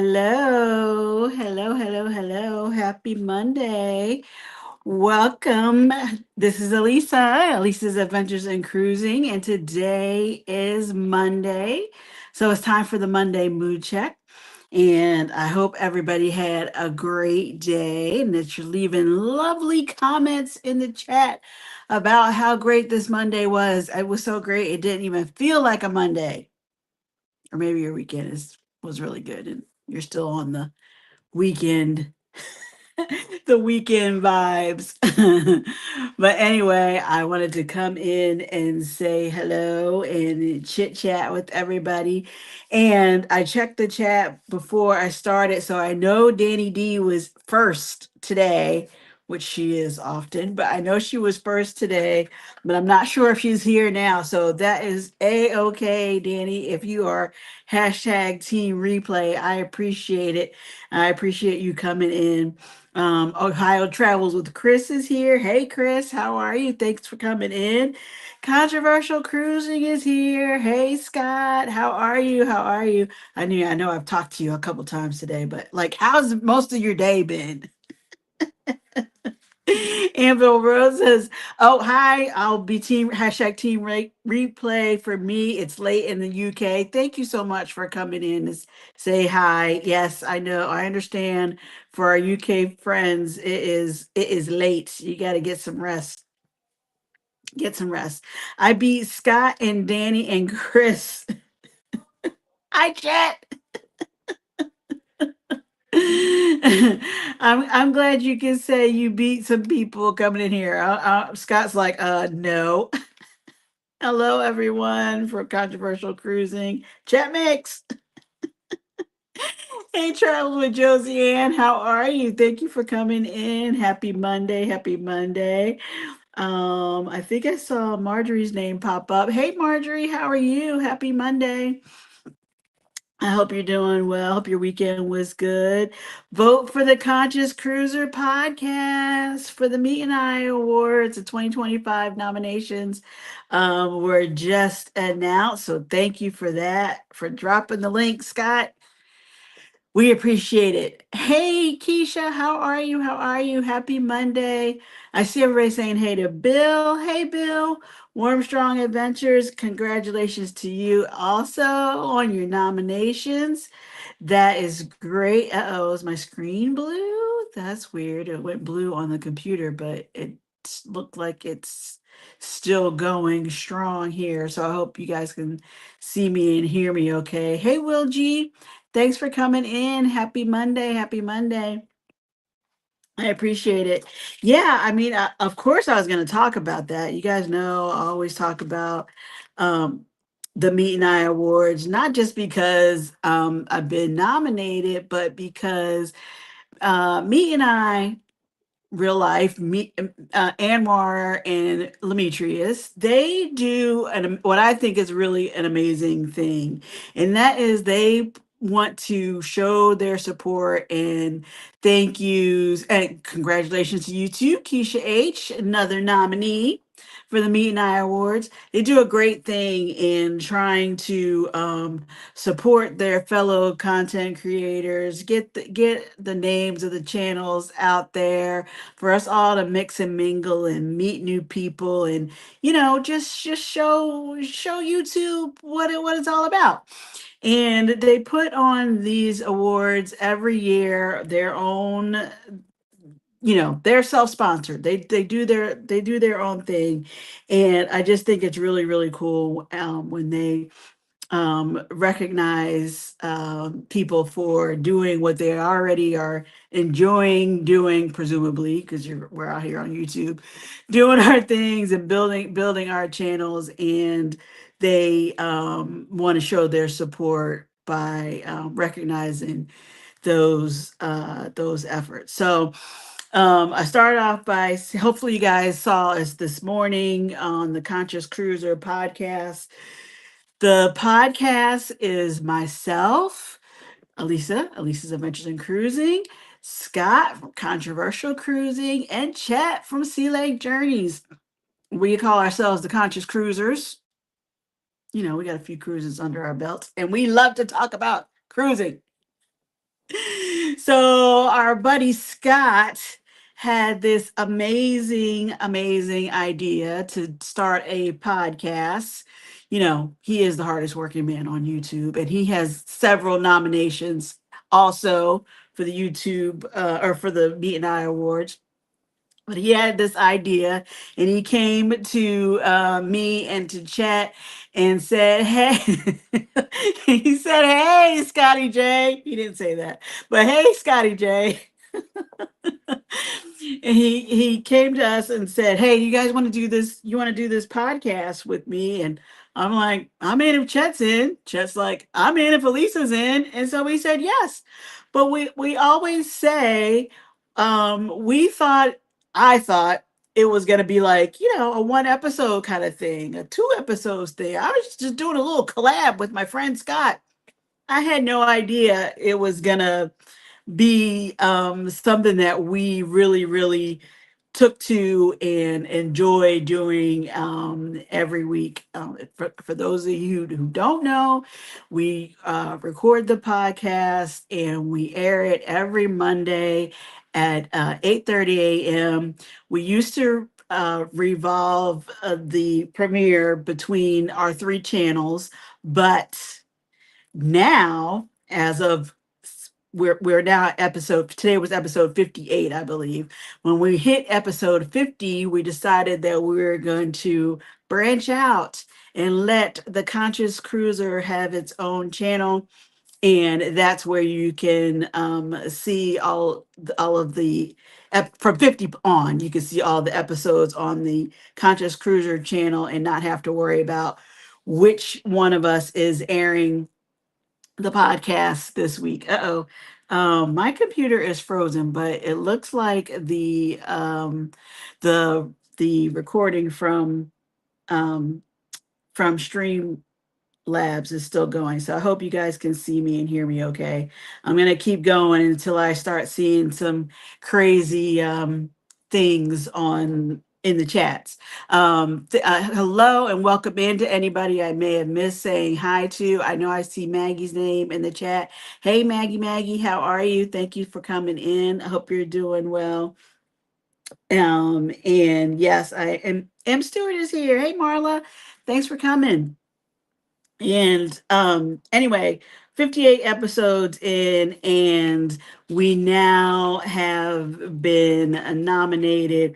Hello, hello, hello, hello. Happy Monday. Welcome. This is Alisa, Alisa's Adventures in Cruising, and today is Monday. So it's time for the Monday mood check. And I hope everybody had a great day and that you're leaving lovely comments in the chat about how great this Monday was. It was so great, it didn't even feel like a Monday. Or maybe your weekend was really good and you're still on the weekend the weekend vibes. But anyway, I wanted to come in and say hello and chit chat with everybody. And I checked the chat before I started, so I know Danny D was first today, which she is often, but I know she was first today, but I'm not sure if she's here now. So that is a-okay, Danny. If you are hashtag team replay, I appreciate it. I appreciate you coming in. Ohio Travels with Chris is here. Hey, Chris, how are you? Thanks for coming in. Controversial Cruising is here. Hey, Scott, how are you? How are you? I know I've talked to you a couple times today, but like, how's most of your day been? Anvil Rose says, "Oh, hi. I'll be team hashtag team replay for me. It's late in the UK. Thank you so much for coming in to say hi. Yes, I know. I understand. For our UK friends, it is late. You got to get some rest. Get some rest. I beat Scott and Danny and Chris. Hi, chat. I'm glad you can say you beat some people coming in here. Scott's like, no. Hello, everyone, for Controversial Cruising. Chat Mix. Hey, Travel with Josie Ann. How are you? Thank you for coming in. Happy Monday. Happy Monday. I think I saw Marjorie's name pop up. Hey, Marjorie, how are you? Happy Monday. I hope you're doing well. Hope your weekend was good. Vote for the Conscious Cruiser podcast for the Meet and I Awards. The 2025 nominations were just announced. So thank you for that, for dropping the link, Scott. We appreciate it. Hey, Keisha, how are you? How are you? Happy Monday. I see everybody saying hey to Bill. Hey, Bill. Warm Strong Adventures. Congratulations to you also on your nominations. That is great. Uh-oh, is my screen blue? That's weird. It went blue on the computer, but it looked like it's still going strong here. So I hope you guys can see me and hear me okay. Hey, Will G. Thanks for coming in. Happy Monday. Happy Monday. I appreciate it. Yeah, I mean, of course, I was going to talk about that. You guys know I always talk about um, the Meet and I Awards, not just because I've been nominated, but because Meet and I real life, me, Anwar and Demetrius, they do what I think is really an amazing thing, and that is they want to show their support and thank yous and congratulations to you too, Keisha H, another nominee for the Meet and I Awards. They do a great thing in trying to support their fellow content creators, get the names of the channels out there for us all to mix and mingle and meet new people and just show YouTube what it's all about. And they put on these awards every year, their own, they're self-sponsored. They do their own thing. And I just think it's really, really cool when they recognize people for doing what they already are enjoying doing, presumably, because we're out here on YouTube doing our things and building our channels, and they want to show their support by recognizing those efforts. So I started off by hopefully you guys saw us this morning on the Conscious Cruiser podcast. The podcast is myself, Alisa's Adventures in Cruising, Scott from Controversial Cruising, and Chet from Sea Lake Journeys. We call ourselves the Conscious Cruisers. We got a few cruises under our belts, and we love to talk about cruising. So our buddy Scott had this amazing idea to start a podcast. You know, he is the hardest working man on YouTube, and he has several nominations also for the YouTube or for the Meet and I Awards. But he had this idea, and he came to me and to chat and said, "Hey," he said, "Hey, Scotty J." He didn't say that, but hey, Scotty J. And he came to us and said, "Hey, you guys want to do this? You want to do this podcast with me?" And I'm like, "I'm in if Chet's in." Chet's like, "I'm in if Elisa's in." And so we said yes. But we always say, we thought I thought it was gonna be like, a one episode kind of thing, a two episodes thing. I was just doing a little collab with my friend Scott. I had no idea it was gonna be something that we really took to and enjoy doing every week. For those of you who don't know, we record the podcast and we air it every Monday at 8:30 a.m. We used to revolve the premiere between our three channels, but now, as of we're now at episode today was episode 58, I believe. When we hit episode 50, we decided that we were going to branch out and let the Conscious Cruiser have its own channel, and that's where you can see all of the from 50 on. You can see all the episodes on the Conscious Cruiser channel and not have to worry about which one of us is airing the podcast this week. Uh-oh. My computer is frozen, but it looks like the recording um from Stream Labs is still going. So I hope you guys can see me and hear me okay. I'm going to keep going until I start seeing some crazy things on in the chats. Hello and welcome in to anybody I may have missed saying hi to. I know I see Maggie's name in the chat. Hey, Maggie, how are you? Thank you for coming in. I hope you're doing well. And yes, I am. M. Stewart is here. Hey, Marla, thanks for coming. And anyway, 58 episodes in, and we now have been nominated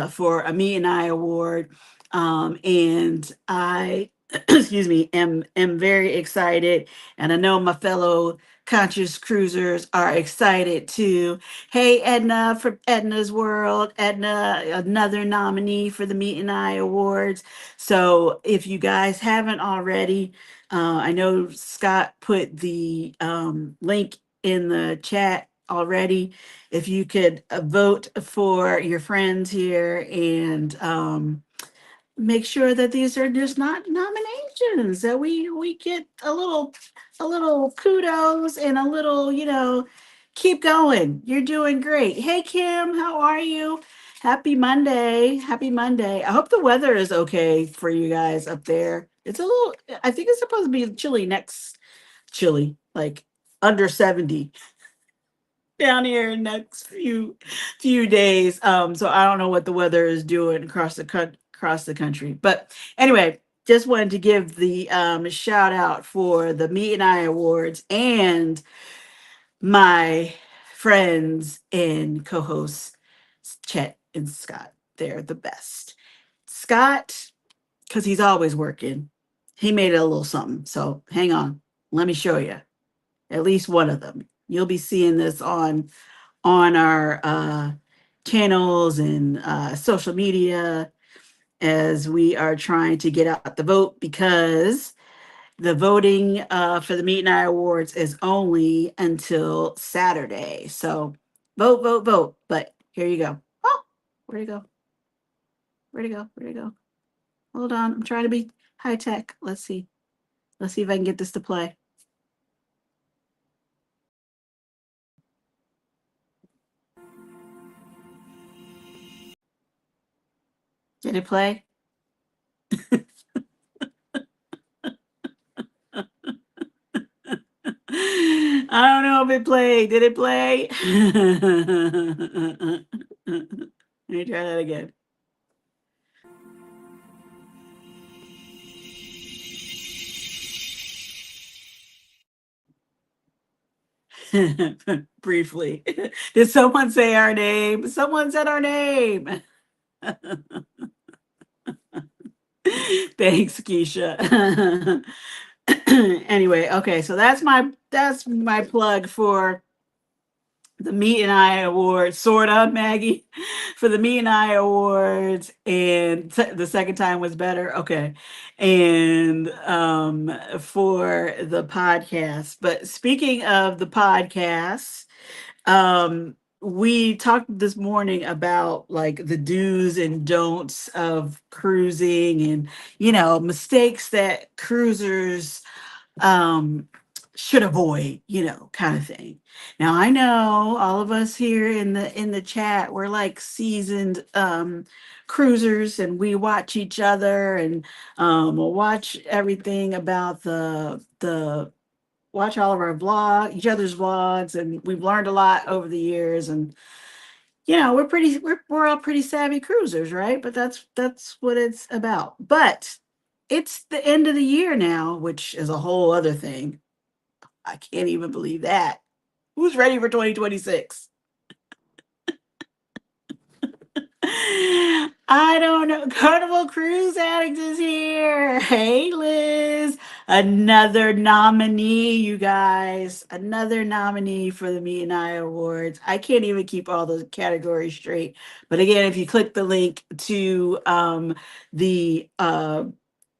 for a Me and I award. And I, excuse me, am very excited. And I know my fellow conscious cruisers are excited too. Hey, Edna from Edna's World. Edna, another nominee for the Me and I Awards. So if you guys haven't already, I know Scott put the link in the chat already. If you could vote for your friends here and make sure that these are just not nominations, that we get a little kudos and a little, keep going. You're doing great. Hey Kim, how are you? Happy Monday. Happy Monday. I hope the weather is okay for you guys up there. It's a little, I think it's supposed to be chilly, like under 70 down here in the next few days. So I don't know what the weather is doing across the country. But anyway, just wanted to give the shout out for the Me and I Awards and my friends and co-hosts Chet and Scott. They're the best. Scott, because he's always working, he made it a little something. So hang on, let me show you at least one of them. You'll be seeing this on our channels and social media as we are trying to get out the vote, because the voting for the Meet and I Awards is only until Saturday. So vote, vote, vote. But here you go. Oh, where'd it go? Where'd it go? Where'd it go? Hold on. I'm trying to be high tech. Let's see. Let's see if I can get this to play. Did it play? I don't know if it played. Did it play? Let me try that again. Briefly. Did someone say our name? Someone said our name. Thanks, Keisha. Anyway, okay, so that's my plug for the Meet and I Awards, sort of, Maggie, for the Meet and I Awards, and the second time was better. Okay, and for the podcast. But speaking of the podcast, we talked this morning about like the do's and don'ts of cruising, and mistakes that cruisers um should avoid, kind of thing. Now I know all of us here in the chat, we're like seasoned cruisers, and we watch each other, and we'll watch everything about the watch all of our each other's vlogs, and we've learned a lot over the years, and we're all pretty savvy cruisers, right? But that's what it's about. But it's the end of the year now, which is a whole other thing. I can't even believe that. Who's ready for 2026? I don't know. Carnival Cruise Addict is here. Hey, Liz. Another nominee, you guys. Another nominee for the Me and I Awards. I can't even keep all the categories straight. But again, if you click the link the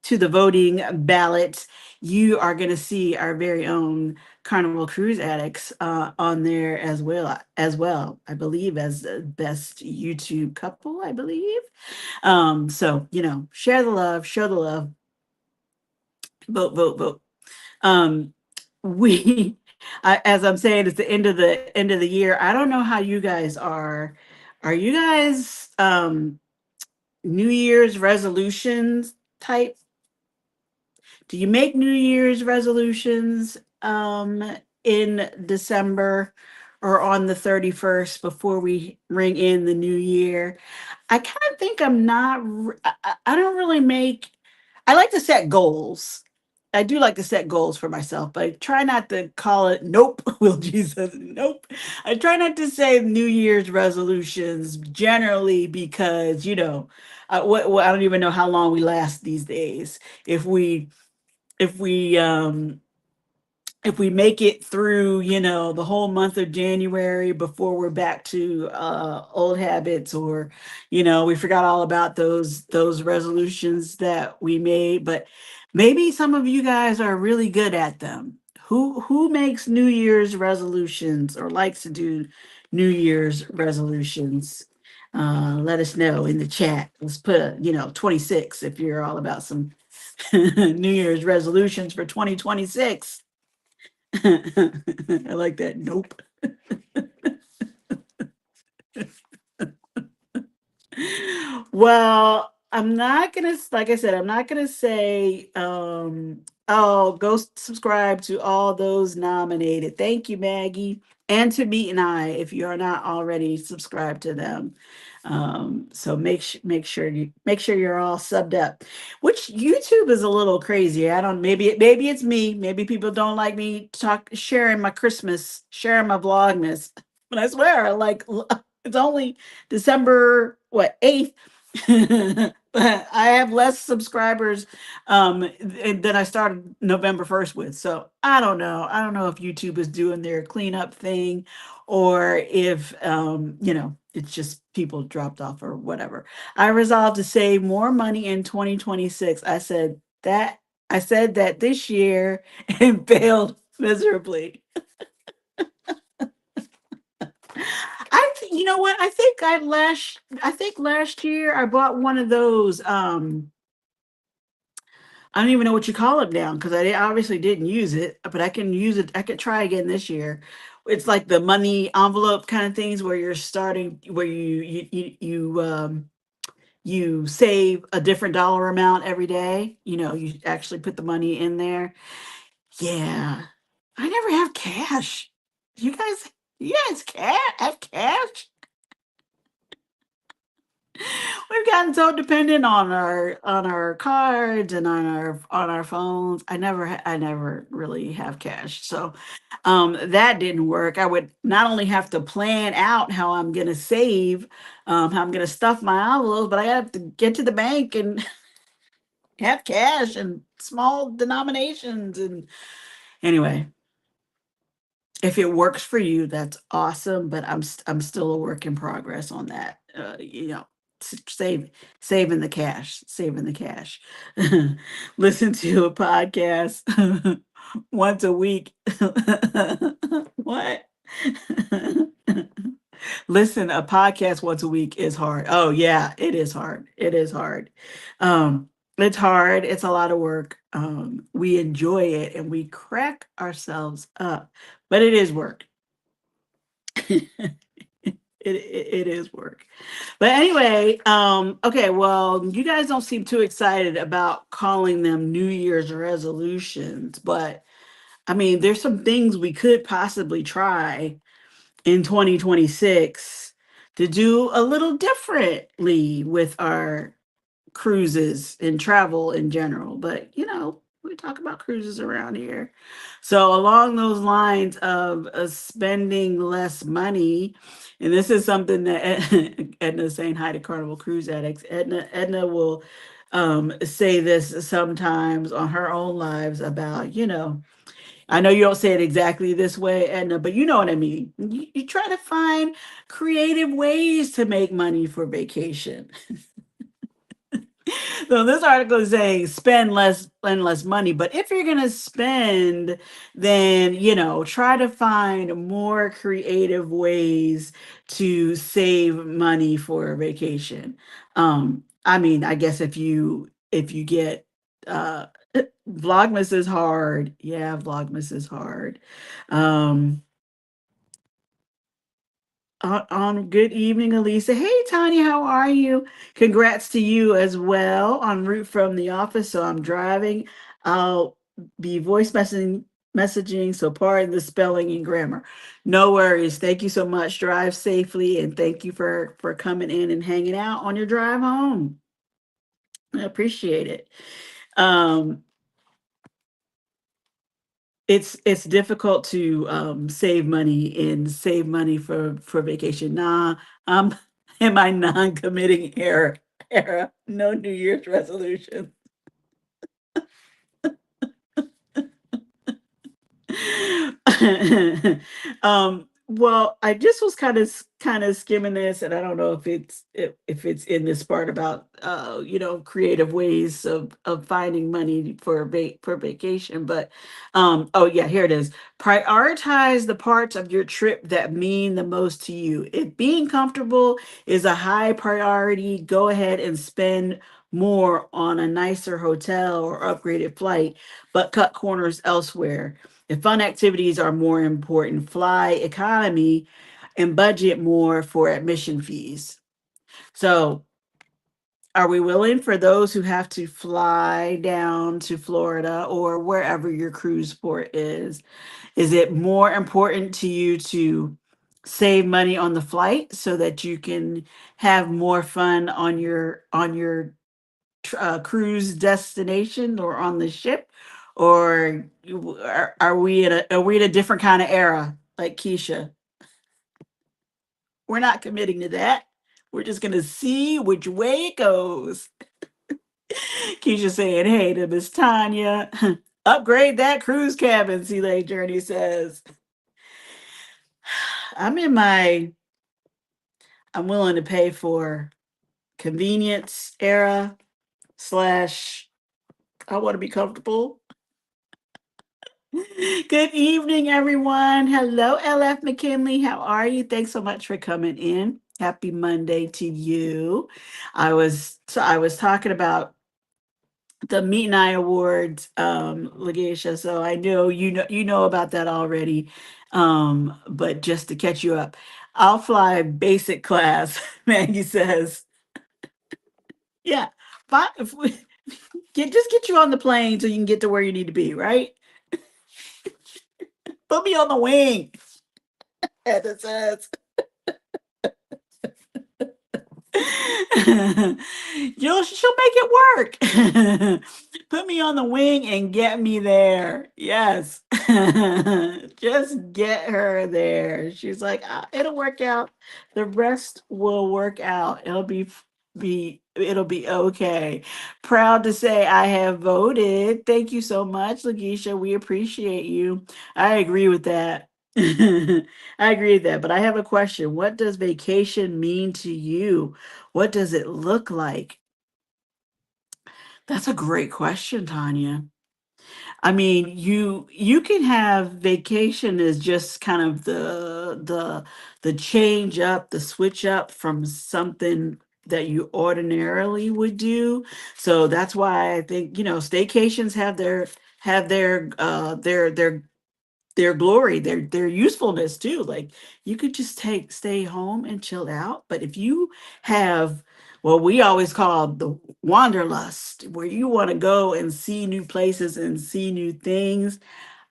to the voting ballot, you are going to see our very own Carnival Cruise Addicts on there as well. I believe as the best YouTube couple, I believe. So share the love, show the love, vote, vote, vote. Um, we, as I'm saying, it's the end of the year. I don't know how you guys are. Are you guys New Year's resolutions type? Do you make New Year's resolutions in December or on the 31st before we ring in the new year? I kind of think I'm not, I don't really make, I like to set goals. I do like to set goals for myself, but I try not to call it, nope, Will Jesus, nope. I try not to say New Year's resolutions generally because, I don't even know how long we last these days. If we, if we, um, if we make it through, the whole month of January before we're back to old habits, or, we forgot all about those resolutions that we made. But maybe some of you guys are really good at them. Who makes New Year's resolutions or likes to do New Year's resolutions? Let us know in the chat. Let's put 26 if you're all about some New Year's resolutions for 2026. I like that. Nope. Well, I'm not gonna, like I said, I'm not gonna say, oh, go subscribe to all those nominated. Thank you, Maggie, and to Meet and I, if you are not already subscribed to them. So make sure you're all subbed up. Which YouTube is a little crazy. I don't. Maybe it's me. Maybe people don't like me sharing my Christmas, sharing my Vlogmas. But I swear, like it's only December what 8th. But I have less subscribers than I started November 1st with. So I don't know. I don't know if YouTube is doing their cleanup thing, or if it's just people dropped off or whatever. I resolved to save more money in 2026. I said that this year and failed miserably. You know what? I think last year I bought one of those. I don't even know what you call it now because I obviously didn't use it, but I can use it. I could try again this year. It's like the money envelope kind of things where you're starting, where you save a different dollar amount every day. You actually put the money in there. Yeah. I never have cash. You guys have cash? We've gotten so dependent on our cards and on our phones. I never really have cash. So that didn't work. I would not only have to plan out how I'm gonna save, how I'm gonna stuff my envelopes, but I have to get to the bank and have cash and small denominations. And anyway, if it works for you, that's awesome. But I'm still a work in progress on that. Save saving the cash. Listen to a podcast once a week. What? Listen, a podcast once a week is hard. Oh yeah, it is hard. It is hard. Um, it's hard. It's a lot of work. We enjoy it and we crack ourselves up, but it is work. It is work. But anyway, okay, well, you guys don't seem too excited about calling them New Year's resolutions, but I mean, there's some things we could possibly try in 2026 to do a little differently with our cruises and travel in general. But we talk about cruises around here. So along those lines of spending less money, and this is something that Edna's saying hi to Carnival Cruise Addicts. Edna will say this sometimes on her own lives about, I know you don't say it exactly this way, Edna, but you know what I mean. You try to find creative ways to make money for vacation. So this article is saying spend less and less money, but if you're gonna spend, then try to find more creative ways to save money for a vacation. I mean, I guess if you get Vlogmas is hard. Yeah, Vlogmas is hard. Um, on good evening, Alisa. Hey, Tanya, how are you? Congrats to you as well. En route from the office, so I'm driving. I'll be voice messaging, so pardon the spelling and grammar. No worries. Thank you so much. Drive safely, and thank you for coming in and hanging out on your drive home. I appreciate it. Um, it's difficult to save money for vacation. Nah, I'm in my non-committing era. No New Year's resolution. Well, I just was kind of skimming this, and I don't know if it's in this part about creative ways of finding money for vacation. But oh yeah, here it is. Prioritize the parts of your trip that mean the most to you. If being comfortable is a high priority, go ahead and spend more on a nicer hotel or upgraded flight, but cut corners elsewhere. If fun activities are more important, fly economy and budget more for admission fees. So, are we willing for those who have to fly down to Florida or wherever your cruise port is? Is it more important to you to save money on the flight so that you can have more fun on your cruise destination or on the ship, or are we in a different kind of era like Keisha? We're not committing to that. We're just gonna see which way it goes. Keisha saying, "Hey to Miss Tanya, upgrade that cruise cabin." See, Lake Journey says, "I'm in my I'm willing to pay for convenience era slash I want to be comfortable." Good evening, everyone. Hello, LF McKinley. How are you? Thanks so much for coming in. Happy Monday to you. I was talking about the Meet and I Awards, Lagesha. So I know you know about that already. But just to catch you up, I'll fly basic class. Maggie says, "Yeah, fine. If we just get you on the plane so you can get to where you need to be, right?" Put me on the wing. And it says, she'll make it work. Put me on the wing and get me there. Yes. Just get her there. She's like, "Ah, it'll work out. The rest will work out. It'll be okay." Proud to say I have voted. Thank you so much, Lakeisha. We appreciate you. I agree with that. I agree with that. But I have a question. What does vacation mean to you? What does it look like? That's a great question, Tanya. I mean, you can have vacation as just kind of the change up, the switch up from something that you ordinarily would do. So that's why I think, staycations have their glory, their usefulness too. Like you could just stay home and chill out. But if you have what we always call the wanderlust, where you want to go and see new places and see new things,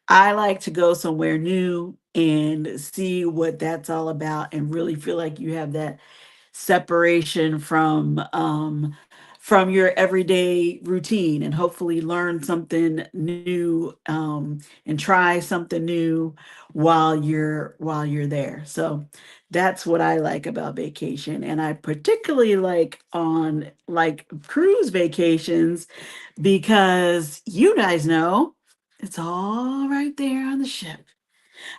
I like to go somewhere new and see what that's all about and really feel like you have that separation from your everyday routine and hopefully learn something new and try something new while you're there. So that's what I like about vacation, and I particularly like on like cruise vacations because you guys know it's all right there on the ship.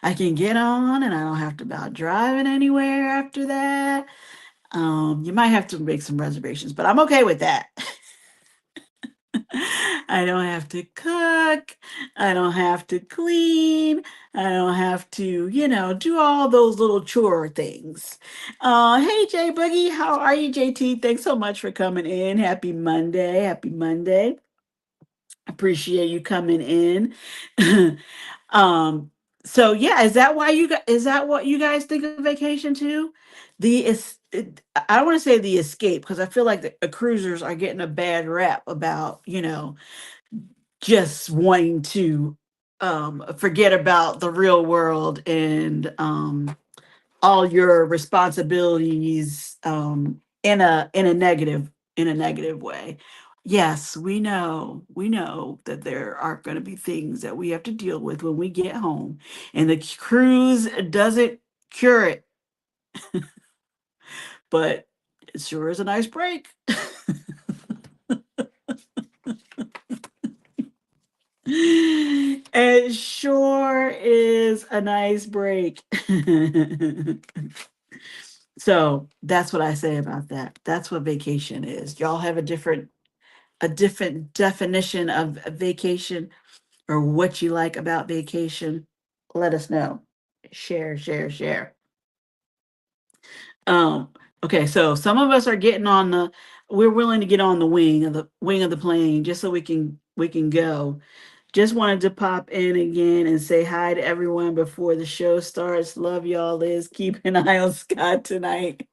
I can get on and I don't have to about driving anywhere after that. You might have to make some reservations, but I'm okay with that. I don't have to cook. I don't have to clean. I don't have to, do all those little chore things. Hey, Jay Boogie, how are you, JT? Thanks so much for coming in. Happy Monday. Happy Monday. Appreciate you coming in. um, so yeah, is that what you guys think of vacation too? I don't want to say the escape because I feel like the cruisers are getting a bad rap about, just wanting to forget about the real world and all your responsibilities in a negative way. Yes, we know that there are going to be things that we have to deal with when we get home, and the cruise doesn't cure it, but it sure is a nice break. It sure is a nice break. So that's what I say about that. That's what vacation is. Y'all have a different definition of a vacation or what you like about vacation. Let us know. Share, share, share. Um, okay, so some of us are getting on the we're willing to get on the wing of the plane just so we can go. Just wanted to pop in again and say hi to everyone before the show starts. Love y'all, Liz. Keep an eye on Scott tonight.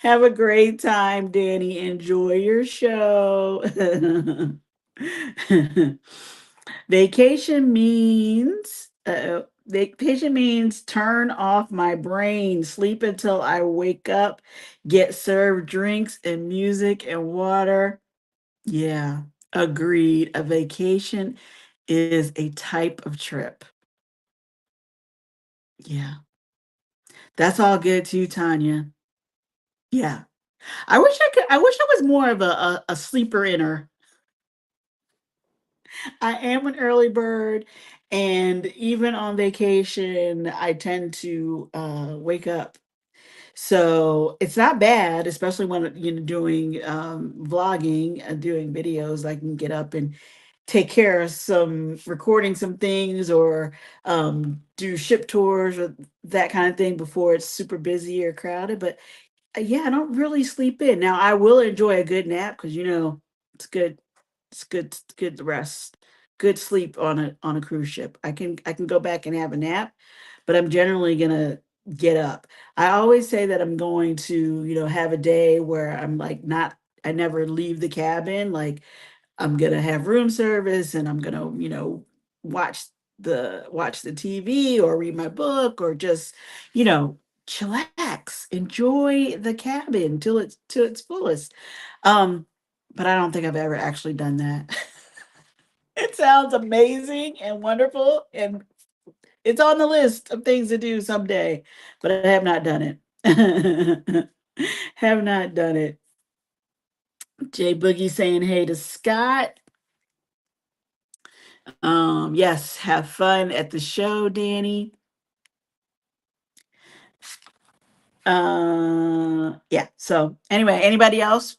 Have a great time, Danny. Enjoy your show. Vacation means turn off my brain, sleep until I wake up, get served drinks and music and water. Yeah, agreed. A vacation is a type of trip. Yeah, that's all good too, Tanya. Yeah, I wish I was more of a sleeper inner. I am an early bird, and even on vacation, I tend to wake up. So it's not bad, especially when doing vlogging and doing videos. I can get up and take care of recording some things or do ship tours or that kind of thing before it's super busy or crowded. But yeah, I don't really sleep in. Now I will enjoy a good nap because it's good. It's good to rest. Good sleep on a cruise ship. I can go back and have a nap, but I'm generally gonna get up. I always say that I'm going to, have a day where I'm like not I never leave the cabin. Like I'm gonna have room service and I'm gonna, watch watch the TV or read my book or just, you know, chillax, enjoy the cabin till its fullest. Um, but I don't think I've ever actually done that. It sounds amazing and wonderful, and it's on the list of things to do someday, but I have not done it. Have not done it. Jay Boogie saying hey to Scott. Yes, have fun at the show, Danny. Yeah. So anyway, anybody else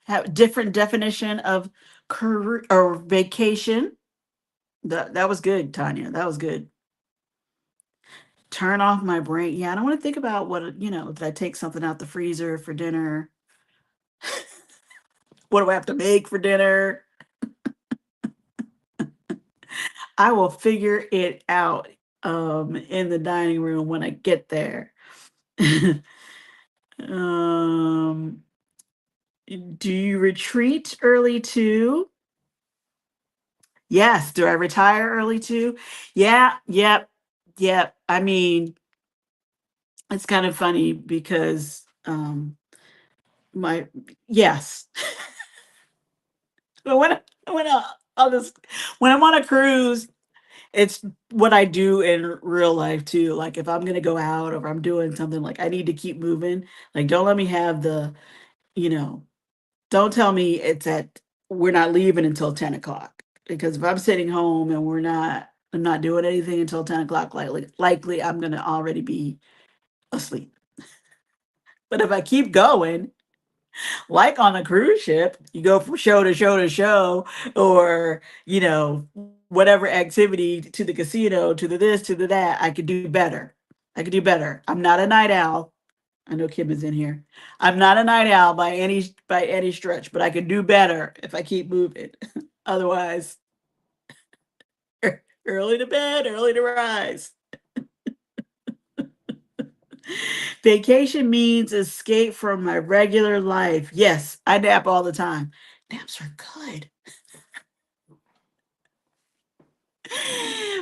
have different definition of career or vacation? That was good, Tanya. That was good. Turn off my brain. Yeah, I don't want to think about what, did I take something out the freezer for dinner? What do I have to make for dinner? I will figure it out in the dining room when I get there. um do you retreat early too? Yes. Do I retire early too? Yeah, yep, yep. I mean, it's kind of funny because my yes. But when I, I'll just when I'm on a cruise, it's what I do in real life too. Like if I'm gonna go out or if I'm doing something, like I need to keep moving. Like don't let me have you know, don't tell me we're not leaving until 10 o'clock. Because if I'm sitting home and I'm not doing anything until 10 o'clock, likely I'm gonna already be asleep. But if I keep going, like on a cruise ship, you go from show to show to show, or whatever activity, to the casino, to the this, to the that. I could do better. I could do better. I'm not a night owl. I know Kim is in here. I'm not a night owl by any stretch, but I could do better if I keep moving. Otherwise, early to bed, early to rise. Vacation means escape from my regular life. Yes, I nap all the time. Naps are good.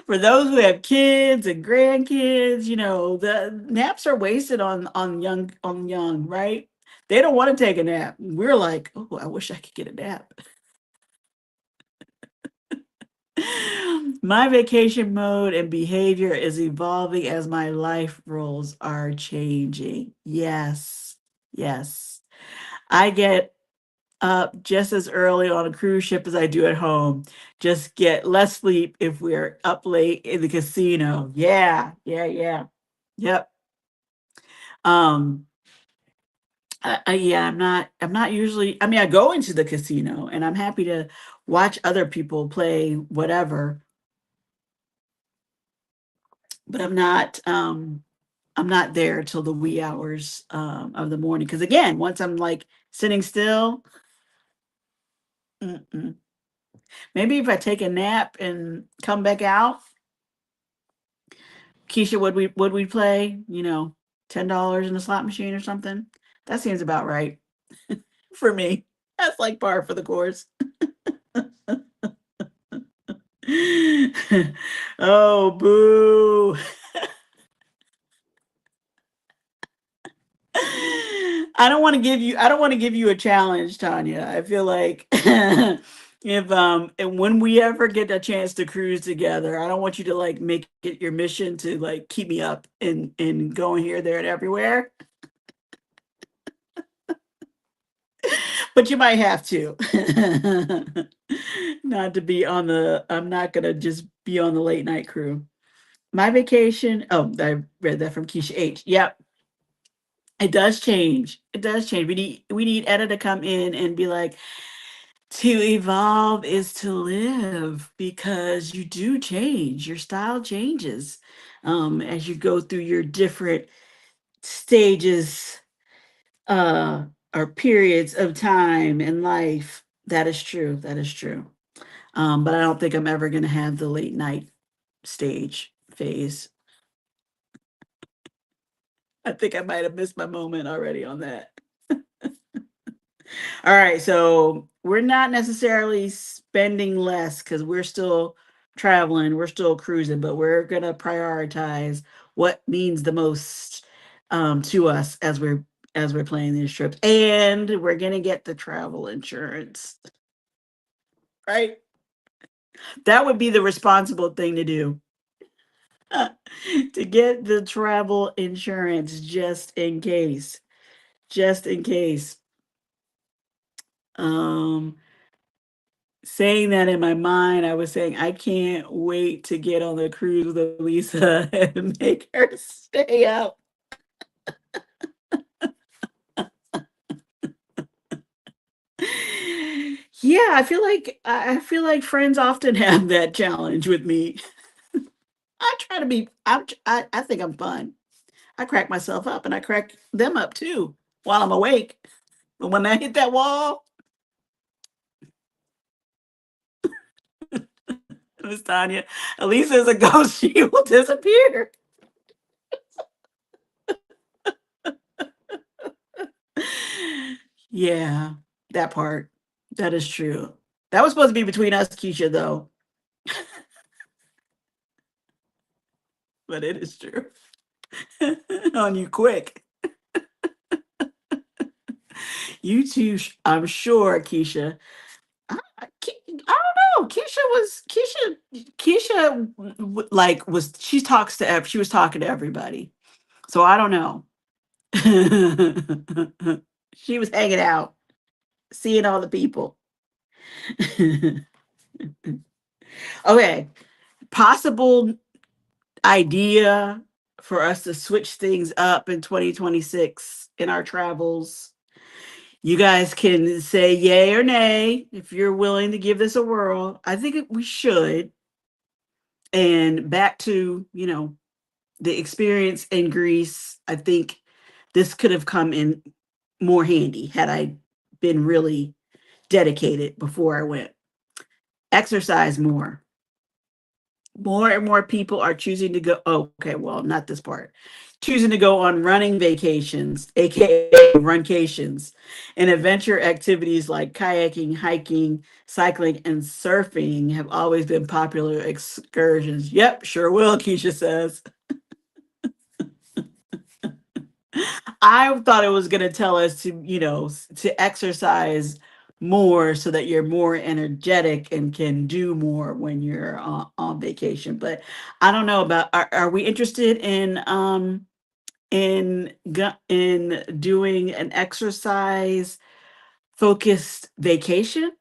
For those who have kids and grandkids, the naps are wasted on young, right? They don't want to take a nap. We're like, oh, I wish I could get a nap. My vacation mode and behavior is evolving as my life roles are changing. Yes. Yes. I get up just as early on a cruise ship as I do at home. Just get less sleep if we're up late in the casino. Yeah, yeah, yeah. Yep. Um yeah, I'm not usually, I mean, I go into the casino and I'm happy to watch other people play whatever, but I'm not there till the wee hours of the morning, cuz again, once I'm like sitting still, mm-mm. Maybe if I take a nap and come back out, Keisha, would we play, $10 in a slot machine or something? That seems about right for me. That's like par for the course. Oh, boo. I don't want to give you a challenge, Tanya. I feel like if and when we ever get a chance to cruise together, I don't want you to like make it your mission to like keep me up and going here, there, and everywhere. But you might have to. Not to be on the I'm not gonna just be on the late night crew. My vacation, oh, I read that from Keisha H. Yep. It does change. It does change. We need Etta to come in and be like, to evolve is to live, because you do change. Your style changes as you go through your different stages or periods of time in life. That is true. That is true. But I don't think I'm ever going to have the late night stage phase. I think I might have missed my moment already on that. All right, so we're not necessarily spending less because we're still traveling. We're still cruising, but we're gonna prioritize what means the most to us as we're planning these trips, and we're gonna get the travel insurance. Right? That would be the responsible thing to do. To get the travel insurance just in case. Just in case. Um, saying that in my mind, I was saying, I can't wait to get on the cruise with Alisa and make her stay up. Yeah, I feel like friends often have that challenge with me. I try to be I think I'm fun. I crack myself up and I crack them up too while I'm awake. But when I hit that wall, Miss Tanya, Alisa is a ghost. She will disappear. Yeah, that part. That is true. That was supposed to be between us, Keisha, though, but it is true. On you quick. You too, I'm sure, Keisha. I don't know. Keisha like was she was talking to everybody. So I don't know. She was hanging out, seeing all the people. Okay, possible idea for us to switch things up in 2026 in our travels. You guys can say yay or nay if you're willing to give this a whirl. I think we should. And back to, the experience in Greece, I think this could have come in more handy had I been really dedicated before I went. Exercise more. More and more people are choosing to go. Oh, okay, well, not this part. Choosing to go on running vacations, aka runcations, and adventure activities like kayaking, hiking, cycling, and surfing have always been popular excursions. Yep, sure will, Keisha says. I thought it was going to tell us to, to exercise more so that you're more energetic and can do more when you're on vacation. But I don't know about are we interested in doing an exercise focused vacation,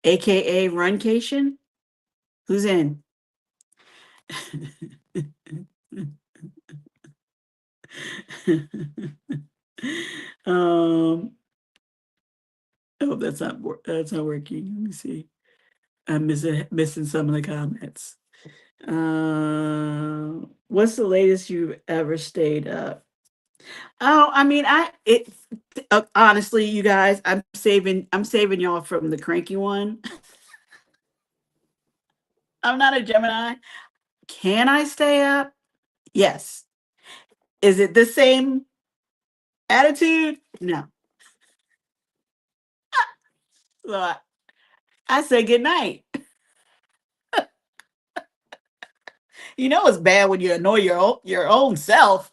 aka runcation? Who's in? um oh, that's not working. Let me see. I'm missing some of the comments. What's the latest you've ever stayed up? Oh, I mean, honestly, you guys, I'm saving y'all from the cranky one. I'm not a Gemini. Can I stay up? Yes. Is it the same attitude? No. So I say good night. You know it's bad when you annoy your own self.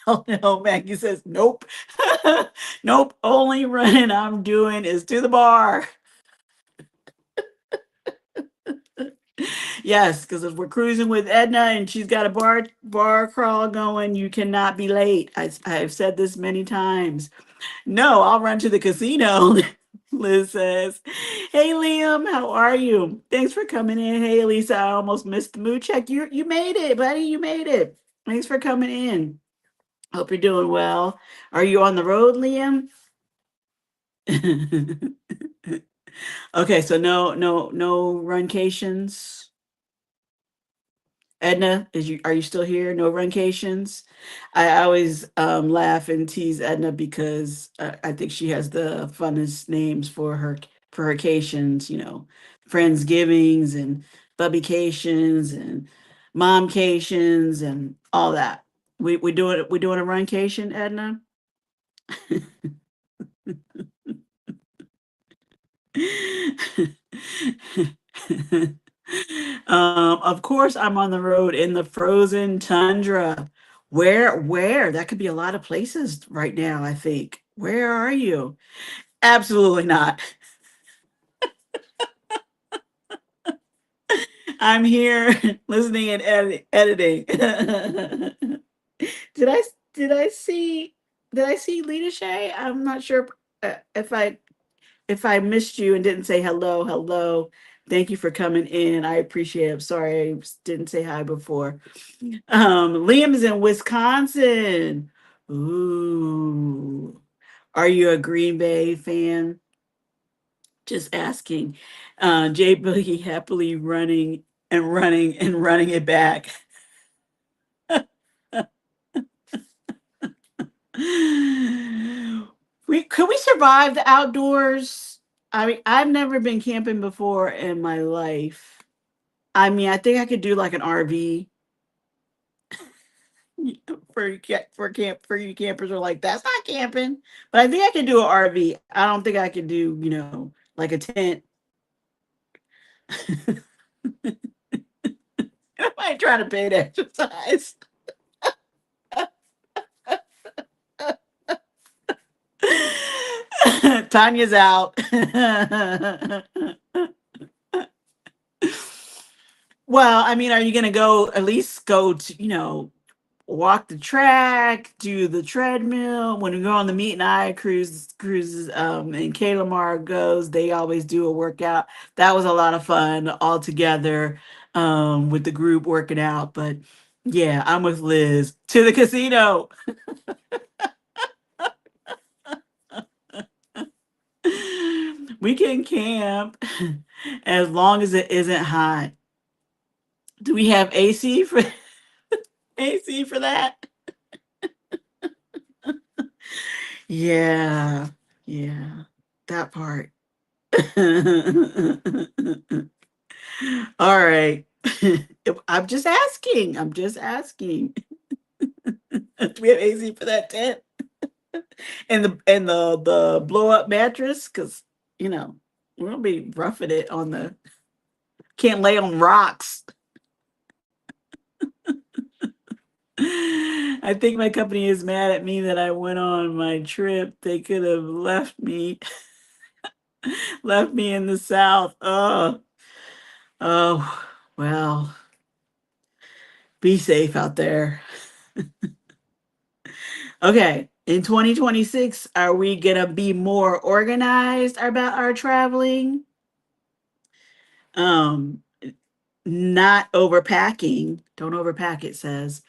Oh no, Maggie says nope. Nope. Only running I'm doing is to the bar. Yes, because if we're cruising with Edna and she's got a bar crawl going, you cannot be late. I've said this many times. No, I'll run to the casino. Liz says, "Hey Liam, how are you? Thanks for coming in. Hey Lisa, I almost missed the mood check. You made it, buddy. You made it. Thanks for coming in. Hope you're doing well. Are you on the road, Liam?" Okay, so no runcations. Edna, are you still here? No runcations. I always laugh and tease Edna because I think she has the funnest names for her cations. Friendsgivings and bubbycations and momcations and all that. We doing a runcation, Edna. Of course, I'm on the road in the frozen tundra. Where? That could be a lot of places right now, I think. Where are you? Absolutely not. I'm here listening and editing. Did I did I see did I see Lita Shay? I'm not sure if I missed you and didn't say hello, hello. Thank you for coming in. I appreciate it. I'm sorry I didn't say hi before. Liam is in Wisconsin. Ooh. Are you a Green Bay fan? Just asking. Jay Boogie happily running and running and running it back. We could we survive the outdoors? I mean, I've never been camping before in my life. I mean, I think I could do like an RV for you campers are like that's not camping, but I think I could do an RV. I don't think I could do like a tent. I might try to pay to exercise. Tanya's out. Well, I mean, are you going to go at least go to, walk the track, do the treadmill? When we go on the Meet and I cruises, and Kayla goes, they always do a workout. That was a lot of fun all together, with the group working out. But yeah, I'm with Liz to the casino. We can camp as long as it isn't hot. Do we have AC for AC for that? Yeah, yeah, that part. All right. I'm just asking. I'm just asking. Do we have AC for that tent and the blow up mattress? Because we're gonna be roughing it on the can't lay on rocks. I think my company is mad at me that I went on my trip. They could have left me in the South. Oh, well, be safe out there. Okay, in 2026, are we gonna be more organized about our traveling? Um, Not overpacking. Don't overpack, it says.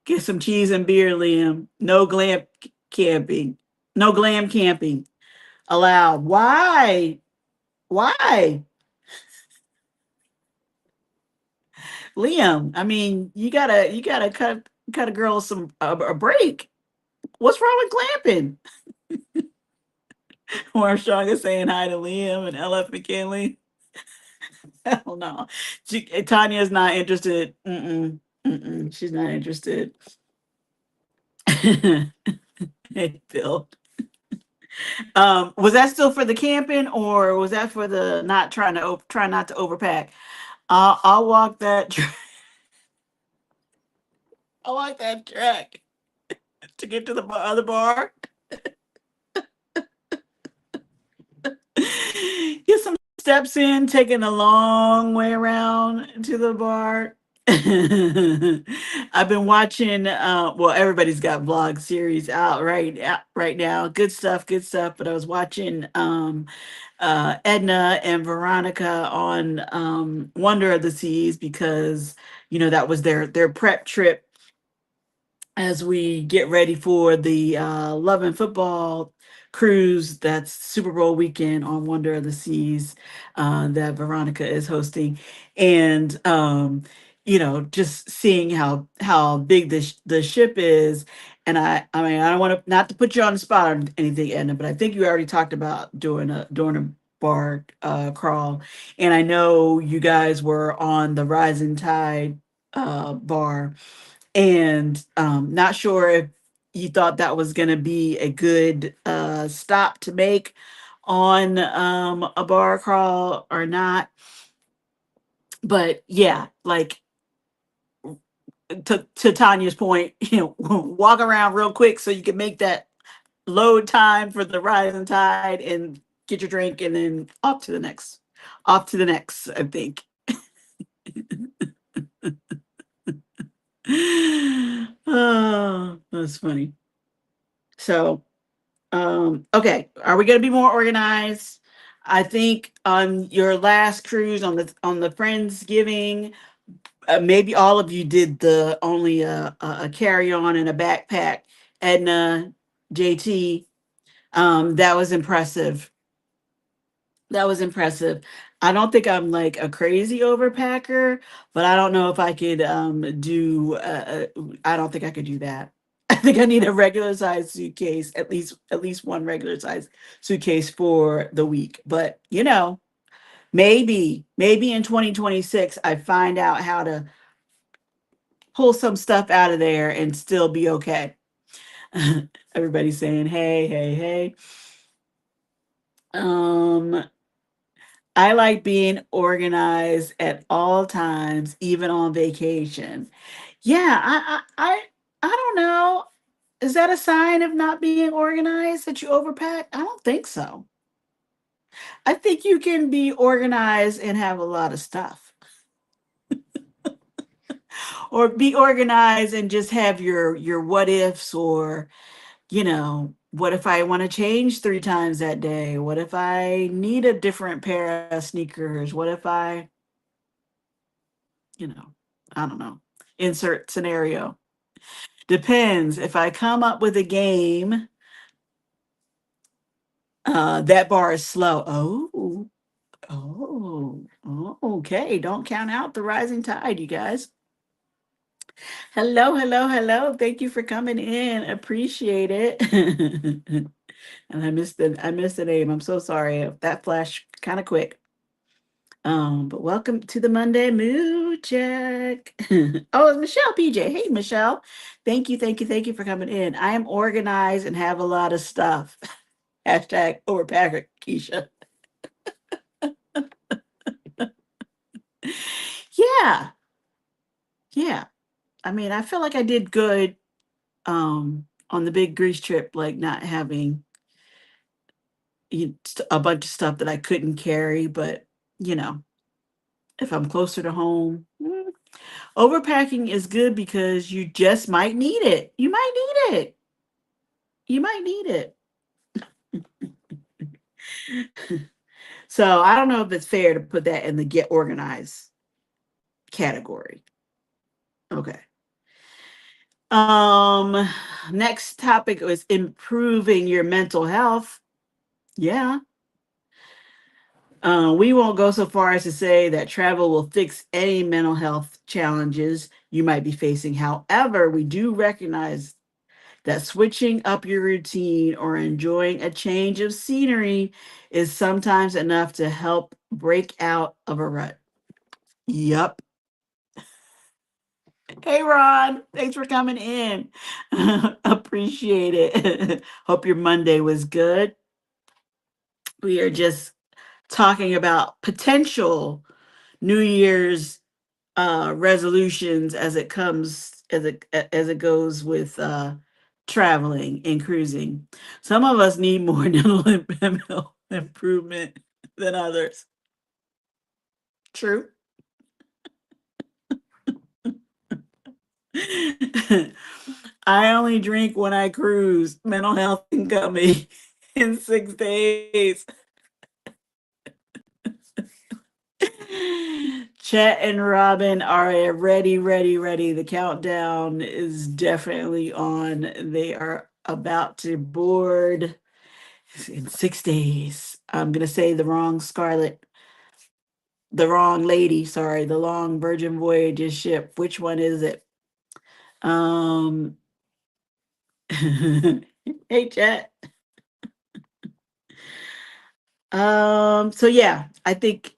Get some cheese and beer, Liam. No camping. No glam camping allowed. Why? Why? Liam, I mean, you gotta cut a girl a break. What's wrong with glamping? Armstrong is saying hi to Liam and LF McKinley. Hell no. Tanya's not interested. Mm-mm, mm-mm, she's not interested. Hey, Bill. Was that still for the camping, or was that for the not try not to overpack? I'll walk that. I'll walk that track to get to the other bar. Get some steps in, taking a long way around to the bar. I've been watching well, everybody's got vlog series out right now. Good stuff, good stuff. But I was watching Edna and Veronica on Wonder of the Seas because that was their prep trip as we get ready for the Love and Football cruise that's Super Bowl weekend on Wonder of the Seas that Veronica is hosting, and just seeing how big the ship is. And I mean, I don't want to not to put you on the spot or anything, Edna, but I think you already talked about doing a bar crawl, and I know you guys were on the Rising Tide bar, and not sure if you thought that was going to be a good stop to make on a bar crawl or not. But yeah, like to Tanya's point, walk around real quick so you can make that load time for the rising tide and get your drink and then off to the next, I think. Oh, that's funny. So, okay, are we going to be more organized? I think on your last cruise on the Friendsgiving, maybe all of you did the only a carry on and a backpack. Edna, JT, that was impressive. That was impressive. I don't think I'm like a crazy overpacker, but I don't know if I could do. I don't think I could do that. I think I need a regular size suitcase, at least one regular size suitcase for the week. But maybe in 2026 I find out how to pull some stuff out of there and still be okay. Everybody's saying, "Hey, hey, hey." Um, I like being organized at all times, even on vacation. Yeah, I don't know. Is that a sign of not being organized that you overpack? I don't think so. I think you can be organized and have a lot of stuff, or be organized and just have your what ifs, or what if I want to change 3 times that day? What if I need a different pair of sneakers? What if you know, I don't know. Insert scenario. Depends. If I come up with a game, that bar is slow. Oh, okay. Don't count out the rising tide, you guys. Hello, hello, hello. Thank you for coming in. Appreciate it. And I missed the name. I'm so sorry. That flashed kind of quick. But welcome to the Monday Mood Check. Oh, it's Michelle PJ. Hey, Michelle. Thank you, thank you, thank you for coming in. I am organized and have a lot of stuff. Hashtag overpacker, Keisha. Yeah, yeah. I mean, I feel like I did good on the big Greece trip, like not having a bunch of stuff that I couldn't carry. But, you know, if I'm closer to home, overpacking is good because you just might need it. You might need it. You might need it. So I don't know if it's fair to put that in the get organized category. Okay. Um, Next topic was improving your mental health. Yeah. We won't go so far as to say that travel will fix any mental health challenges you might be facing. However, we do recognize that switching up your routine or enjoying a change of scenery is sometimes enough to help break out of a rut. Yup. Hey, Ron. Thanks for coming in. Appreciate it. Hope your Monday was good. We are just talking about potential New Year's resolutions as it goes with traveling and cruising. Some of us need more mental improvement than others. True. I only drink when I cruise. Mental health can coming in 6 days. Chet and Robin are ready, ready, ready. The countdown is definitely on. They are about to board in 6 days. I'm gonna say the wrong lady. Sorry, the long Virgin Voyages ship. Which one is it? Um, hey, Chet. So yeah, I think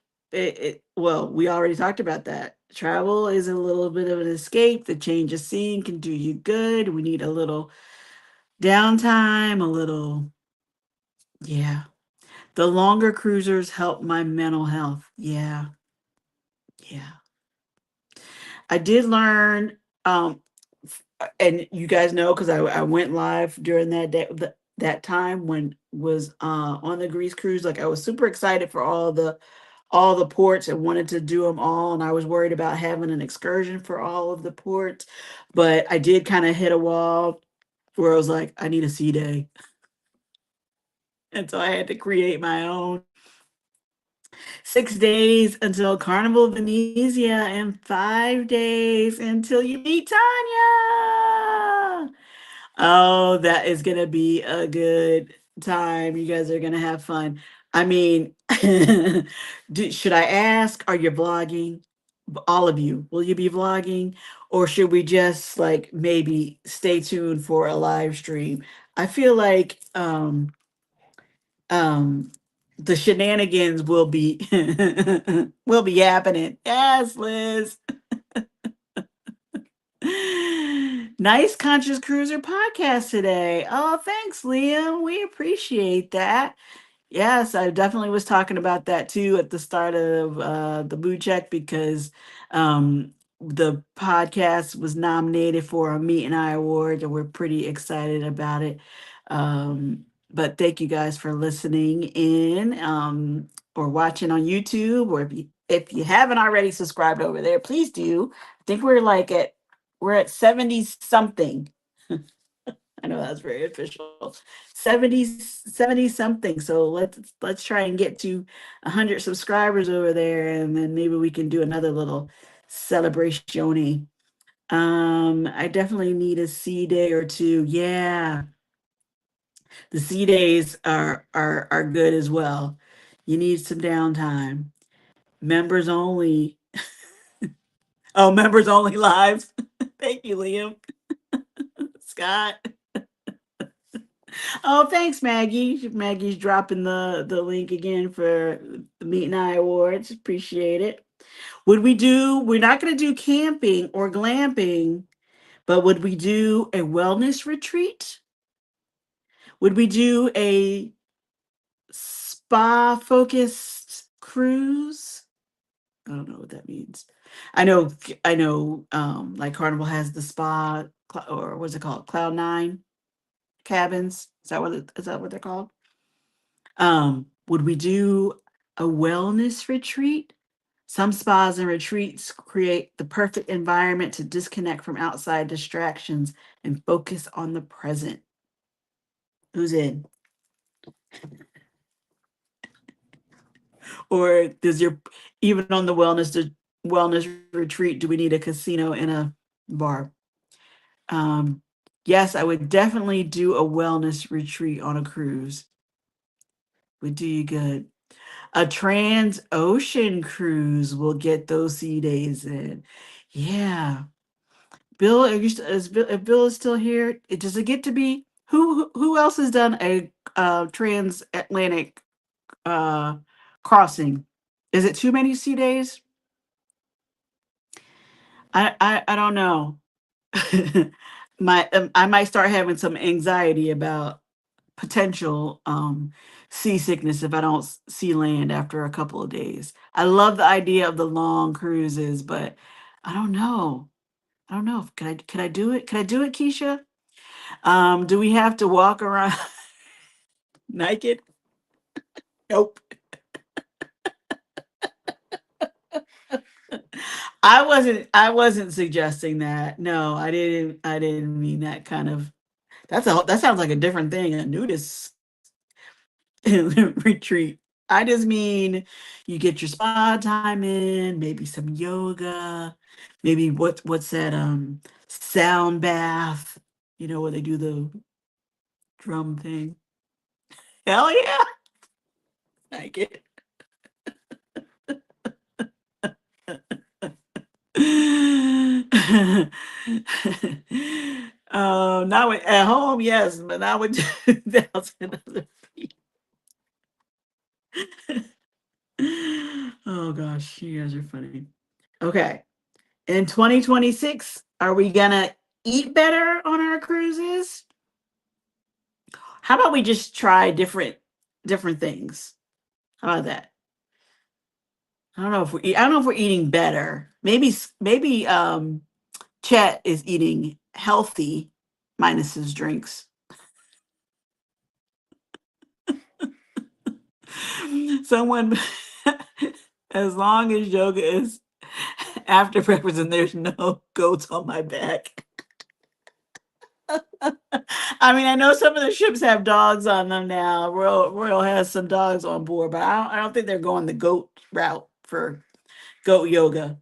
well, we already talked about that. Travel is a little bit of an escape. The change of scene can do you good. We need a little downtime, a little, yeah. The longer cruisers help my mental health. Yeah, yeah. I did learn, and you guys know because I went live during that time when was on the Greece cruise. Like I was super excited for all the ports and wanted to do them all, and I was worried about having an excursion for all of the ports, but I did kind of hit a wall where I was like, I need a sea day, and so I had to create my own 6 days until Carnival of Venezia and 5 days until you meet Tanya. Oh, that is going to be a good time. You guys are going to have fun. I mean, should I ask, are you vlogging? All of you, will you be vlogging? Or should we just like maybe stay tuned for a live stream? I feel like um the shenanigans will be will be happening. Yes, Liz. Nice Conscious Cruiser podcast today. Oh, thanks, Liam. We appreciate that. Yes, I definitely was talking about that too at the start of the Blue Check because the podcast was nominated for a Meet and I Award, and we're pretty excited about it. But thank you guys for listening in or watching on YouTube, or if you haven't already subscribed over there, please do. I think we're at 70 something. I know that's very official. 70 something. So let's try and get to 100 subscribers over there, and then maybe we can do another little celebration. I definitely need a C day or two. Yeah, the C days are good as well. You need some downtime. Members only. Oh, members only lives. Thank you, Liam. Scott. Oh, thanks, Maggie. Maggie's dropping the link again for the Meet and I Awards. Appreciate it. We're not going to do camping or glamping, but would we do a wellness retreat? Would we do a spa focused cruise? I don't know what that means. I know, like Carnival has the spa, or what's it called? Cloud9 cabins. Is that what they're called? Would we do a wellness retreat? Some spas and retreats create the perfect environment to disconnect from outside distractions and focus on the present. Who's in? Or does your even on the wellness retreat, do we need a casino and a bar? Um, yes, I would definitely do a wellness retreat on a cruise. Would do you good. A trans ocean cruise will get those sea days in. Yeah. Bill, if Bill is still here, does it get to be who else has done a transatlantic uh crossing? Is it too many sea days? I don't know. I might start having some anxiety about potential seasickness if I don't see land after a couple of days. I love the idea of the long cruises, but I don't know. I don't know. Could I do it? Could I do it, Keisha? Do we have to walk around naked? Nope. I wasn't suggesting that. No, I didn't mean that kind of. That sounds like a different thing, a nudist retreat. I just mean you get your spa time in, maybe some yoga, maybe what's that sound bath, where they do the drum thing. Hell yeah. I get Not at home, yes, but not with 2,000 other people. Oh gosh, you guys are funny. Okay. In 2026, are we gonna eat better on our cruises? How about we just try different things? How about that? I don't know if we're eating better. Maybe Chet is eating healthy minus his drinks. Someone, as long as yoga is after breakfast and there's no goats on my back. I mean, I know some of the ships have dogs on them now. Royal has some dogs on board, but I don't think they're going the goat route for goat yoga.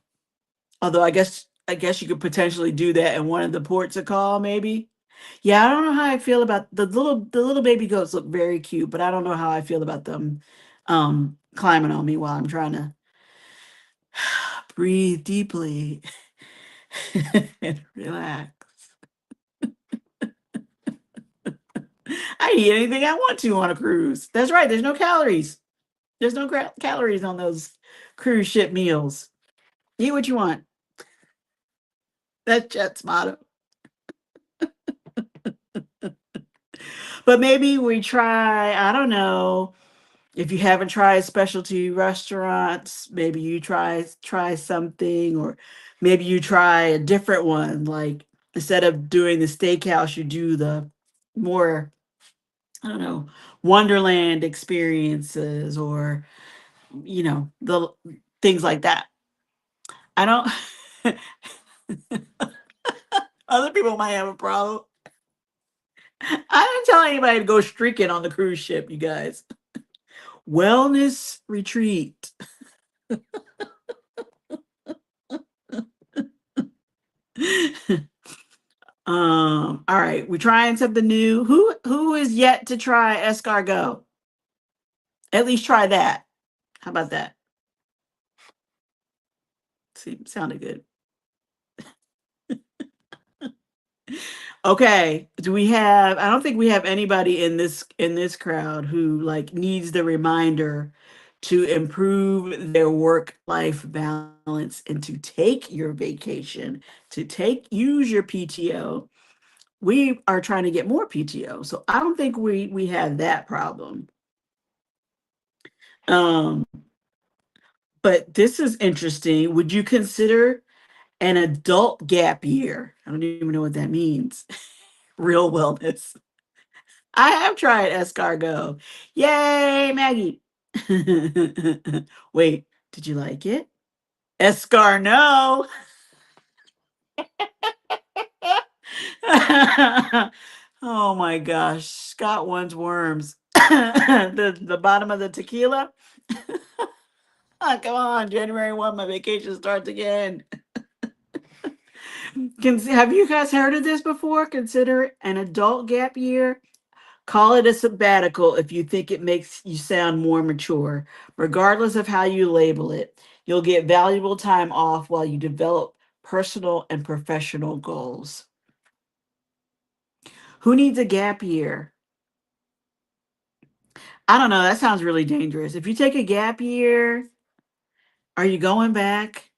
Although I guess you could potentially do that in one of the ports of call, maybe. Yeah, I don't know how I feel about the little baby goats look very cute, but I don't know how I feel about them climbing on me while I'm trying to breathe deeply and relax. I eat anything I want to on a cruise. That's right, there's no calories. There's no calories on those cruise ship meals. Eat what you want. That's Jet's motto. But maybe we try, I don't know, if you haven't tried specialty restaurants, maybe you try something, or maybe you try a different one. Like instead of doing the steakhouse, you do the more, I don't know, Wonderland experiences, or the things like that. I don't. Other people might have a problem. I don't tell anybody to go streaking on the cruise ship, you guys. Wellness retreat. All right, we're trying something new. Who is yet to try escargot? At least try that. How about that? See, sounded good. Okay. Do we have I don't think we have anybody in this crowd who like needs the reminder to improve their work-life balance and to take your vacation, to take use your PTO. We are trying to get more PTO. So I don't think we have that problem. Um, but this is interesting. Would you consider an adult gap year? I don't even know what that means. Real wellness. I have tried escargot. Yay, Maggie. Wait, did you like it? Escarno. Oh my gosh. Scott wants worms. The bottom of the tequila. Ah, come on, January 1, my vacation starts again. Have you guys heard of this before? Consider an adult gap year. Call it a sabbatical if you think it makes you sound more mature. Regardless of how you label it, you'll get valuable time off while you develop personal and professional goals. Who needs a gap year? I don't know. That sounds really dangerous. If you take a gap year, are you going back,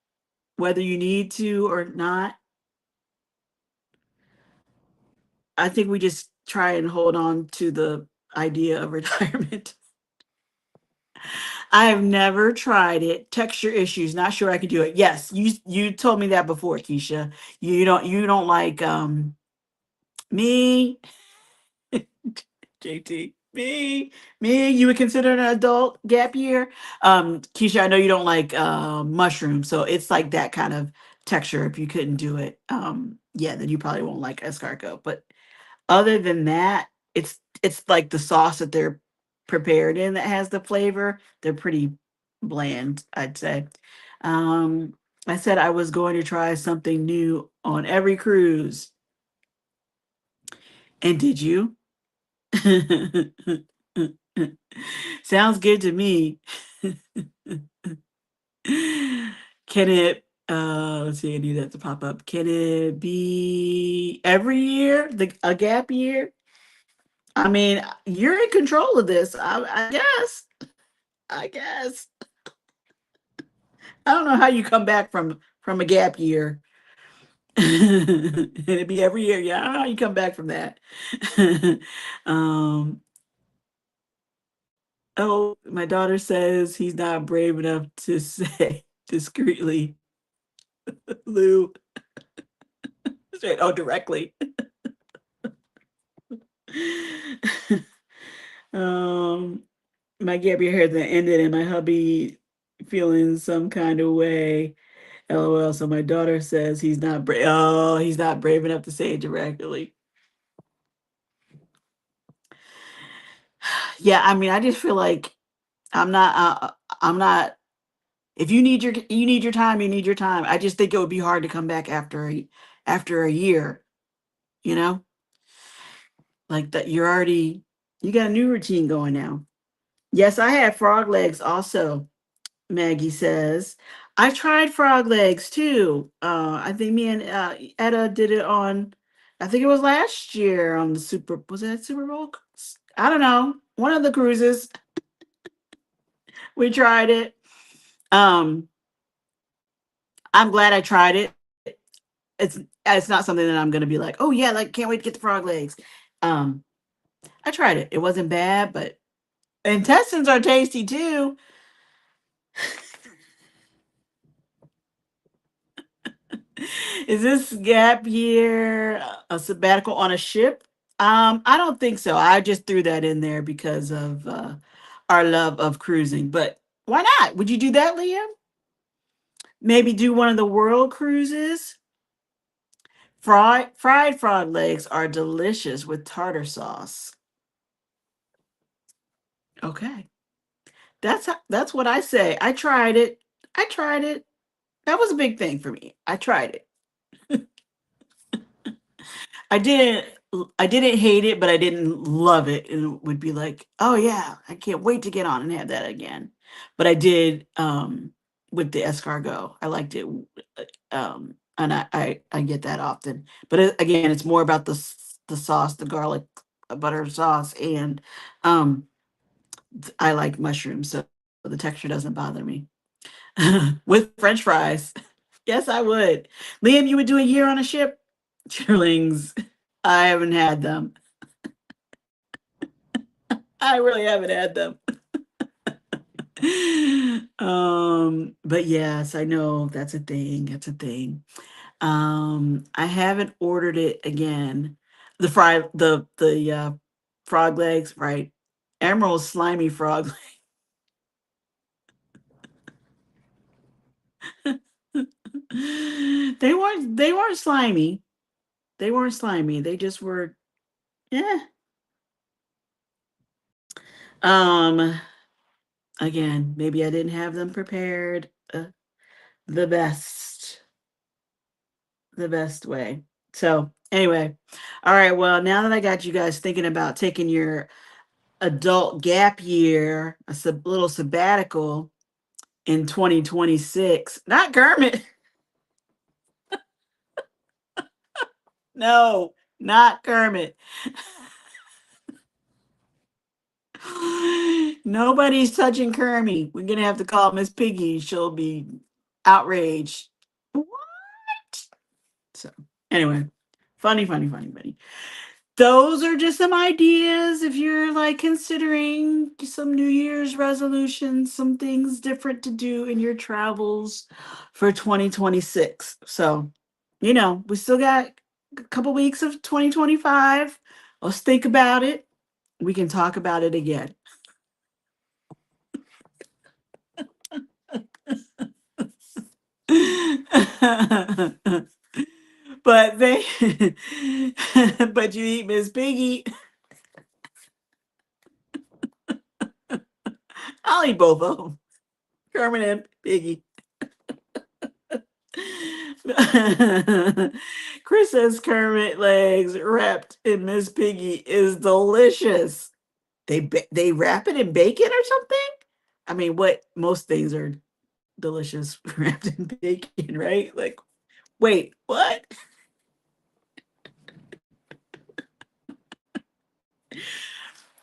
whether you need to or not? I think we just try and hold on to the idea of retirement. I have never tried it. Texture issues, not sure I could do it. Yes, you told me that before, Keisha. You don't like me, JT. Me, you would consider an adult gap year. Keisha, I know you don't like mushrooms, so it's like that kind of texture. If you couldn't do it, yeah, then you probably won't like escargot. But other than that, it's like the sauce that they're prepared in that has the flavor. They're pretty bland, I'd say. Um, I said I was going to try something new on every cruise. And did you? Sounds good to me. Can it let's see, I need that to pop up. Can it be every year? A gap year? I mean, you're in control of this. I guess. I guess. I don't know how you come back from a gap year. It'd be every year. Yeah, I don't know how you come back from that. um, Oh, my daughter says he's not brave enough to say discreetly, Lou. Straight, oh, directly. um, my gap year hasn't ended, and my hubby feeling some kind of way. LOL. So my daughter says he's not brave. Oh, he's not brave enough to say it directly. Yeah, I mean, I just feel like I'm not. I'm not. If you need your time, you need your time. I just think it would be hard to come back after a year. You know, like that. You got a new routine going now. Yes, I had frog legs also. Maggie says, I tried frog legs too. I think me and Etta did it on. I think it was last year on the Super. Was that Super Bowl? I don't know. One of the cruises. We tried it. Um, I'm glad I tried it. It's not something that I'm gonna be like, oh yeah, like can't wait to get the frog legs. Um, I tried it. It wasn't bad, but intestines are tasty too. Is this gap year a sabbatical on a ship? I don't think so. I just threw that in there because of our love of cruising. But why not? Would you do that, Liam? Maybe do one of the world cruises. Fried frog legs are delicious with tartar sauce. Okay. That's what I say. I tried it. I tried it. That was a big thing for me. I tried it. I didn't I didn't hate it, but I didn't love it and would be like, "Oh yeah, I can't wait to get on and have that again." But I did with the escargot. I liked it and I get that often. But again, it's more about the sauce, the garlic butter sauce and um I like mushrooms, so the texture doesn't bother me. With french fries. Yes, I would. Liam, you would do a year on a ship? Chitterlings. I haven't had them. I really haven't had them. But yes, I know that's a thing. That's a thing. I haven't ordered it again. The frog legs, right? Emerald slimy frog. They weren't slimy. They weren't slimy. They just were yeah. Um again, maybe I didn't have them prepared the best the best way. So, anyway, all right, well, now that I got you guys thinking about taking your adult gap year, little sabbatical in 2026, not Kermit. No, not Kermit. Nobody's touching Kermit. We're going to have to call Miss Piggy. She'll be outraged. What? So, anyway, funny, funny, funny, funny. Those are just some ideas if you're like considering some New Year's resolutions, some things different to do in your travels for 2026. So, we still got a couple weeks of 2025. Let's think about it. We can talk about it again. But they but you eat Miss Piggy. I'll eat both of them. Kermit and Piggy. Chris says Kermit legs wrapped in Miss Piggy is delicious. They wrap it in bacon or something? I mean, what most things are delicious wrapped in bacon, right? Like, wait, what?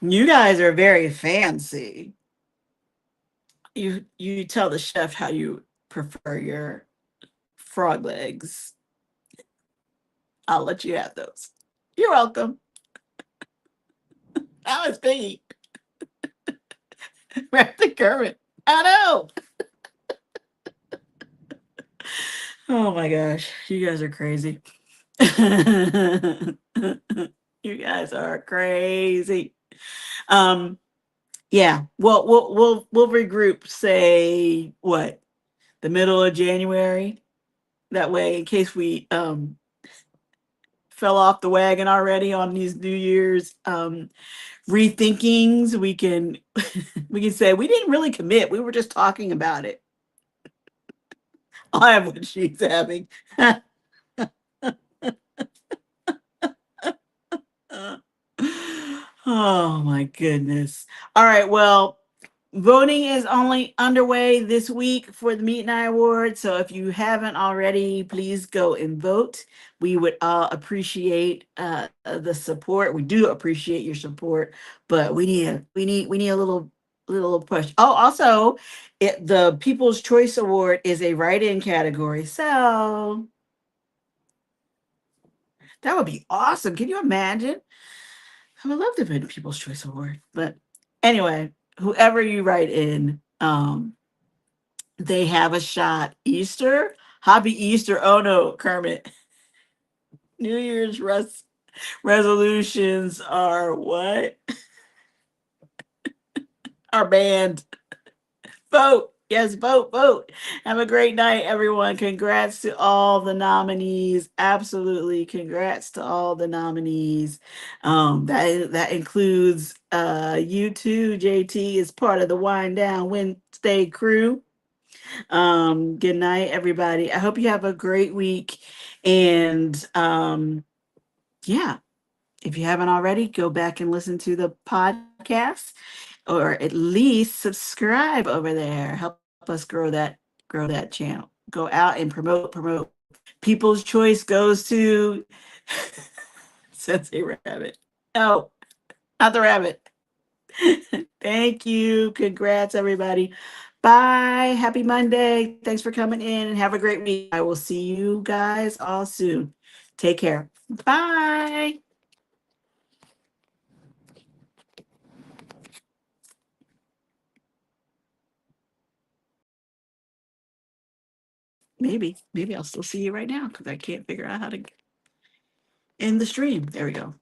You guys are very fancy. You tell the chef how you prefer your frog legs. I'll let you have those. You're welcome. That was Piggy. Wrap the Kermit. I know. Oh my gosh, you guys are crazy. You guys are crazy. Um, yeah. Well, we'll regroup. Say what, the middle of January. That way, in case we fell off the wagon already on these New Year's rethinkings, we can we can say we didn't really commit. We were just talking about it. I have what she's having. Oh my goodness. All right. Well, voting is only underway this week for the Meet and I Award. So if you haven't already, please go and vote. We would appreciate the support. We do appreciate your support, but we need a little push. Oh, also, the People's Choice Award is a write-in category. So that would be awesome. Can you imagine? I would love to win a People's Choice Award. But anyway, whoever you write in, they have a shot. Easter, Happy Easter. Oh no, Kermit. New Year's resolutions are what? Are banned. Vote. Yes, vote, vote. Have a great night, everyone. Congrats to all the nominees. Absolutely. Congrats to all the nominees. That includes you too, JT, is part of the Wind Down Wednesday crew. Good night, everybody. I hope you have a great week. And yeah, if you haven't already, go back and listen to the podcast, or at least subscribe over there. Help us grow that channel. Go out and promote. People's Choice goes to Sensei Rabbit. No, not the rabbit. Thank you. Congrats, everybody. Bye. Happy Monday. Thanks for coming in and have a great week. I will see you guys all soon. Take care. Bye. Maybe I'll still see you right now because I can't figure out how to end the stream. There we go.